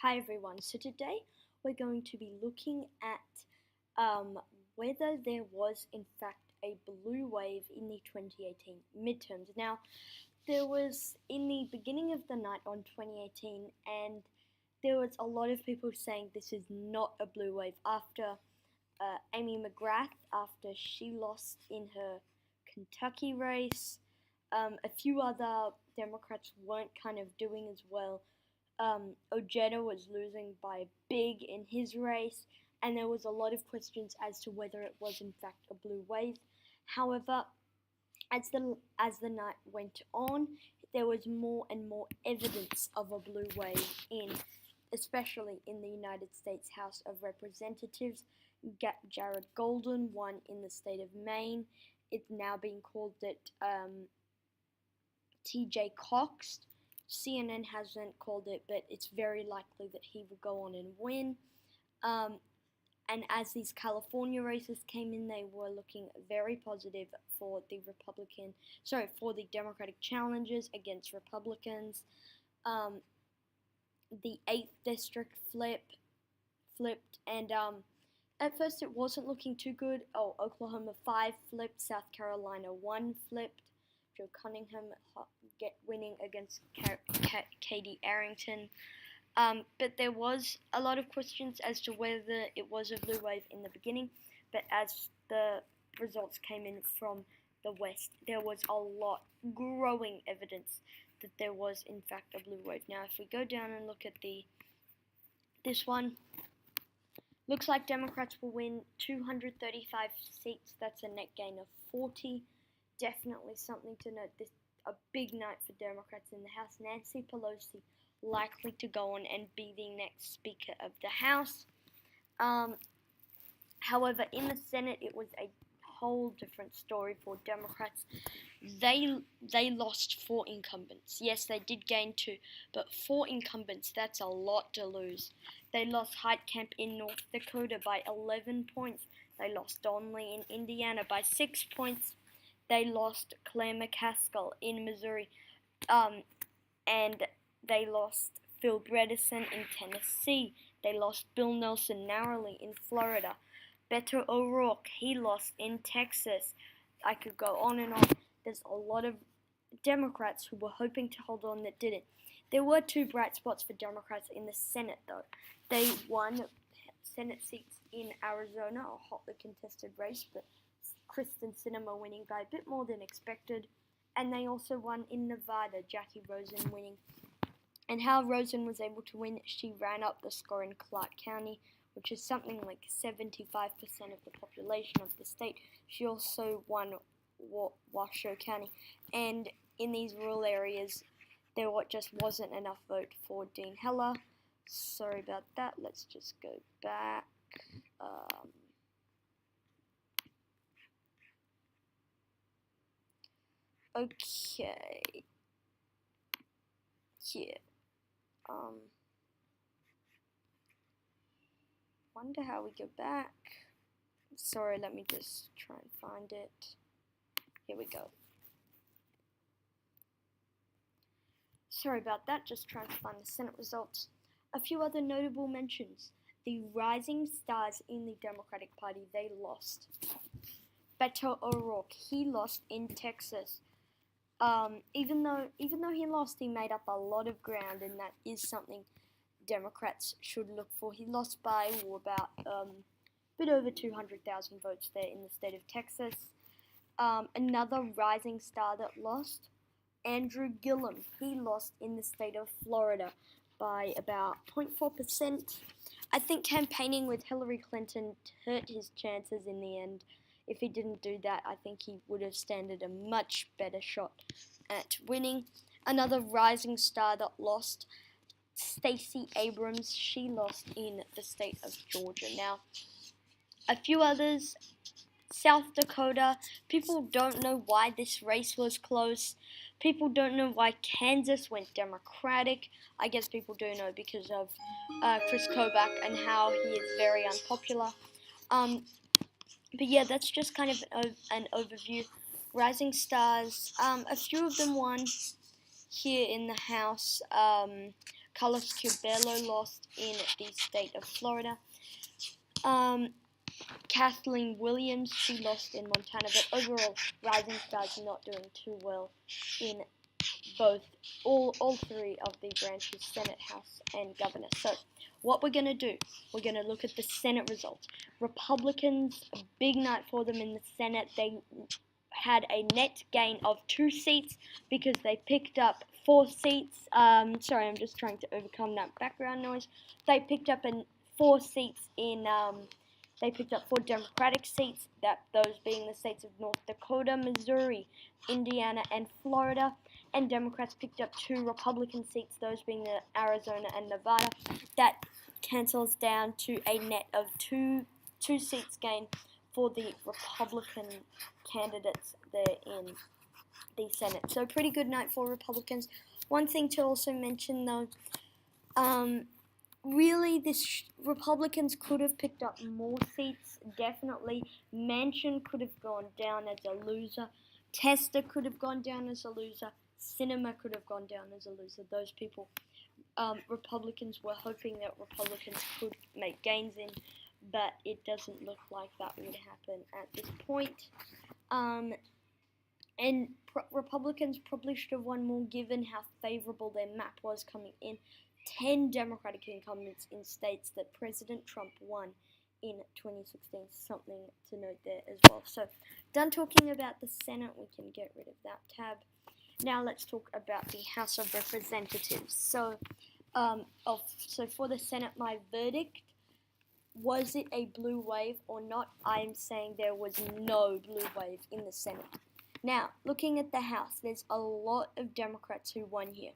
Hi everyone, so today we're going to be looking at whether there was in fact a blue wave in the 2018 midterms. Now, there was in the beginning of the night on 2018, and there was a lot of people saying this is not a blue wave after Amy McGrath, after she lost in her Kentucky race. A few other Democrats weren't kind of doing as well. Ojeda was losing by big in his race, and there was a lot of questions as to whether it was in fact a blue wave. However, as the night went on, there was more and more evidence of a blue wave especially in the United States House of Representatives. Jared Golden won in the state of Maine. It's now being called that T.J. Cox. CNN hasn't called it, but it's very likely that he will go on and win. And as these California races came in, they were looking very positive for the Democratic challenges against Republicans. The 8th district flipped, and at first it wasn't looking too good. Oklahoma 5 flipped, South Carolina 1 flipped. Joe Cunningham winning against Katie Arrington. But there was a lot of questions as to whether it was a blue wave in the beginning. But as the results came in from the West, there was a lot growing evidence that there was in fact a blue wave. Now, if we go down and look at this one, looks like Democrats will win 235 seats. That's a net gain of 40. Definitely something to note. This a big night for Democrats in the House. Nancy Pelosi likely to go on and be the next Speaker of the House. However, in the Senate, it was a whole different story for Democrats. They lost 4 incumbents. Yes, they did gain 2, but 4 incumbents, that's a lot to lose. They lost Heitkamp in North Dakota by 11 points. They lost Donnelly in Indiana by 6 points. They lost Claire McCaskill in Missouri, and they lost Phil Bredesen in Tennessee. They lost Bill Nelson narrowly in Florida. Beto O'Rourke, he lost in Texas. I could go on and on. There's a lot of Democrats who were hoping to hold on that didn't. There were 2 bright spots for Democrats in the Senate, though. They won Senate seats in Arizona, a hotly contested race, but Kristen Sinema winning by a bit more than expected. And they also won in Nevada, Jackie Rosen winning. And how Rosen was able to win, she ran up the score in Clark County, which is something like 75% of the population of the state. She also won Washoe County. And in these rural areas, there just wasn't enough vote for Dean Heller. Sorry about that. Let's just go back. Okay. Yeah. Wonder how we go back. Sorry, let me just try and find it. Here we go. Sorry about that, just trying to find the Senate results. A few other notable mentions. The rising stars in the Democratic Party, they lost. Beto O'Rourke, he lost in Texas. Even though he lost, he made up a lot of ground, and that is something Democrats should look for. He lost by about a bit over 200,000 votes there in the state of Texas. Another rising star that lost, Andrew Gillum. He lost in the state of Florida by about 0.4%. I think campaigning with Hillary Clinton hurt his chances in the end. If he didn't do that, I think he would have standed a much better shot at winning. Another rising star that lost, Stacey Abrams. She lost in the state of Georgia. Now, a few others. South Dakota. People don't know why this race was close. People don't know why Kansas went Democratic. I guess people do know because of Chris Kobach and how he is very unpopular. But yeah, that's just kind of an overview. Rising stars, a few of them won here in the House. Carlos Curbelo lost in the state of Florida. Kathleen Williams, she lost in Montana, but overall, Rising Stars not doing too well in all three of the branches, Senate, House, and Governor. So, what we're going to do, we're going to look at the Senate results. Republicans, a big night for them in the Senate. They had a net gain of 2 seats because they picked up 4 seats. Sorry, I'm just trying to overcome that background noise. They picked up 4 seats in. They picked up 4 Democratic seats, those being the states of North Dakota, Missouri, Indiana, and Florida. And Democrats picked up 2 Republican seats, those being the Arizona and Nevada. That cancels down to a net of 2 seats gained for the Republican candidates there in the Senate. So pretty good night for Republicans. One thing to also mention though, really, Republicans could have picked up more seats, definitely. Manchin could have gone down as a loser. Tester could have gone down as a loser. Sinema could have gone down as a loser. Those people, Republicans were hoping that Republicans could make gains in, but it doesn't look like that would happen at this point. And Republicans probably should have won more given how favorable their map was coming in. 10 Democratic incumbents in states that President Trump won in 2016. Something to note there as well. So, done talking about the Senate, we can get rid of that tab. Now let's talk about the House of Representatives. So for the Senate, my verdict, was it a blue wave or not? I'm saying there was no blue wave in the Senate. Now, looking at the House, there's a lot of Democrats who won here.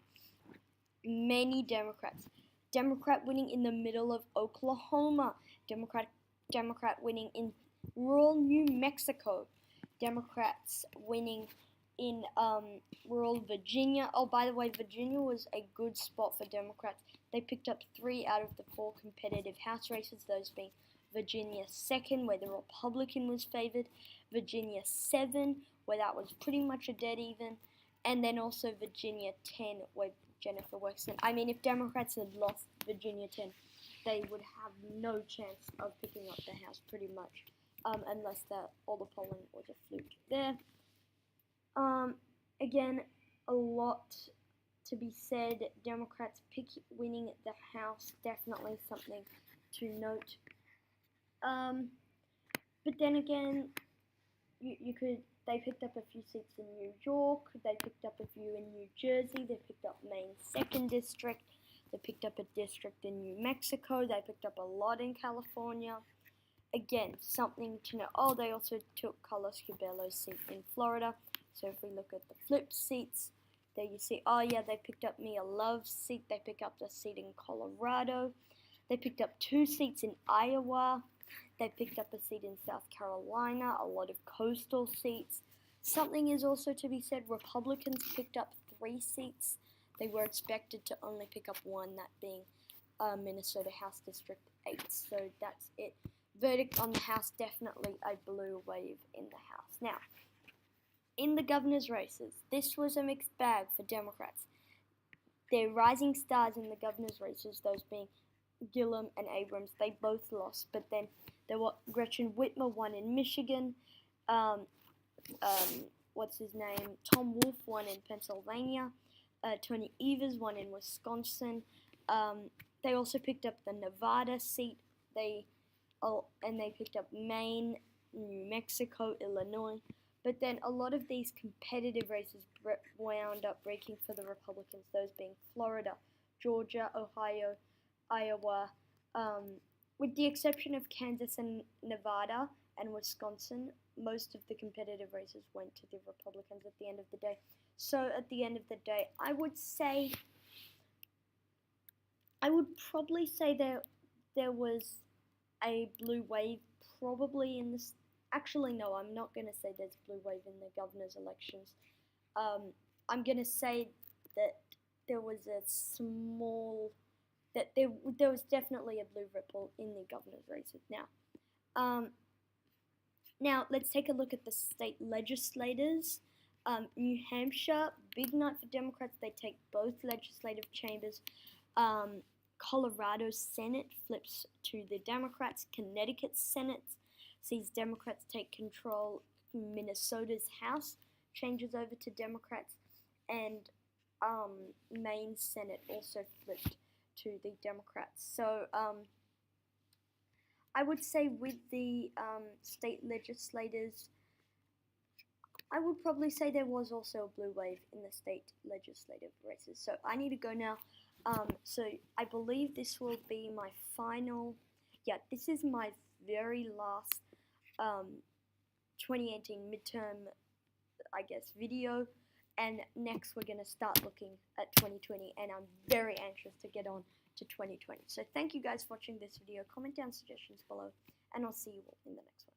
Many Democrats. Democrat winning in the middle of Oklahoma. Democrat winning in rural New Mexico. Democrats winning in rural Virginia. Oh, by the way, Virginia was a good spot for Democrats. They picked up 3 out of the 4 competitive House races, those being Virginia 2nd, where the Republican was favored, Virginia 7, where that was pretty much a dead even, and then also Virginia 10, where Jennifer Wexton. I mean, if Democrats had lost Virginia 10, they would have no chance of picking up the House, pretty much, unless all the polling was a fluke there. Again, a lot to be said. Democrats winning the House, definitely something to note. But then again, they picked up a few seats in New York, they picked up a few in New Jersey, they picked up Maine's 2nd district, they picked up a district in New Mexico, they picked up a lot in California. Again, something to know. Oh, they also took Carlos Curbelo's seat in Florida. So if we look at the flip seats, there you see, oh yeah, they picked up Mia Love's seat, they picked up the seat in Colorado, they picked up 2 seats in Iowa, they picked up a seat in South Carolina, a lot of coastal seats. Something is also to be said, Republicans picked up 3 seats. They were expected to only pick up 1, that being Minnesota House District 8. So that's it. Verdict on the House, definitely a blue wave in the House. Now, in the governor's races, this was a mixed bag for Democrats. Their rising stars in the governor's races, those being Gillum and Abrams, they both lost. But then there were Gretchen Whitmer won in Michigan. What's his name? Tom Wolf won in Pennsylvania. Tony Evers won in Wisconsin. They also picked up the Nevada seat. And they picked up Maine, New Mexico, Illinois. But then a lot of these competitive races wound up breaking for the Republicans, those being Florida, Georgia, Ohio, Iowa, with the exception of Kansas and Nevada and Wisconsin. Most of the competitive races went to the Republicans at the end of the day. So at the end of the day, I would probably say there was a blue wave probably in this. Actually, no, I'm not going to say there's blue wave in the governor's elections. I'm going to say that there was there was definitely a blue ripple in the governor's races. Now let's take a look at the state legislators. New Hampshire, big night for Democrats. They take both legislative chambers. Colorado's Senate flips to the Democrats. Connecticut's Senate sees Democrats take control. Minnesota's House changes over to Democrats, and Maine's Senate also flipped to the Democrats. So I would say with the state legislators, I would probably say there was also a blue wave in the state legislative races. So I need to go now. So I believe this will be my final. Yeah, this is my very last 2018 midterm, I guess, video. And next we're going to start looking at 2020, and I'm very anxious to get on to 2020. So thank you guys for watching this video. Comment down suggestions below, and I'll see you all in the next one.